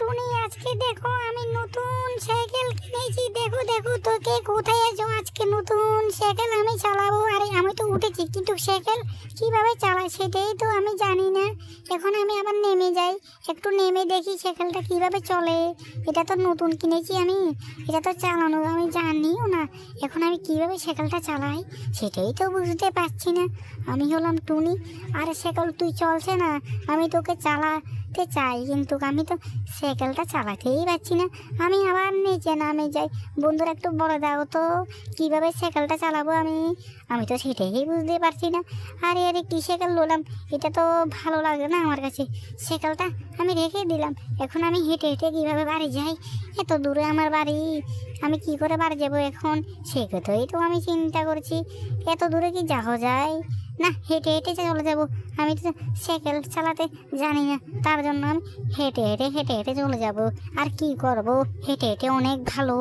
টুনি, আজকে দেখো আমি নতুন সাইকেল কিনেছি। দেখো দেখো তো, কে কোথায় আছো? আজকে নতুন সাইকেল আমি চালাবো। আরে আমি তো উঠেছি, কিন্তু সাইকেল কিভাবে চালায় সেটাই তো আমি জানি না। এখন আমি আবার নেমে যাই, একটু নেমে দেখি সাইকেলটা কিভাবে চলে। এটা তো নতুন কিনেছি আমি, এটা তো চালানো আমি জানিও না। এখন আমি কিভাবে সাইকেলটা চালাই সেটাই তো বুঝতে পারছি না। আমি হলাম টুনি, আরে সাইকেল তুই চলছে না, আমি তোকে চালাতে চাই, কিন্তু আমি তো সাইকেলটা চালাতেই পারছি না। আমি আবার নিচে নামে যাই। বন্ধুরা একটু বলে দাও তো কিভাবে সাইকেলটা চালাবো আমি, আমি তো সেটাই বুঝতে পারছি না। আরে আরে কি সাইকেল নিলাম, এটা তো ভালো লাগে না আমার কাছে। সাইকেলটা আমি রেখে দিলাম। এখন আমি হেঁটে হেঁটে কীভাবে বাড়ি যাই? এত দূরে আমার বাড়ি, আমি কি করে বাড়ি যাবো এখন? সে কথাই তো আমি চিন্তা করছি। এত দূরে কি যাওয়া যায়? না, হেঁটে হেঁটে চলে যাবো। আমি তো সাইকেল চালাতে জানি না, তার জন্য আমি হেঁটে হেঁটে চলে যাব। আর কি করব, হেঁটে হেঁটে অনেক ভালো।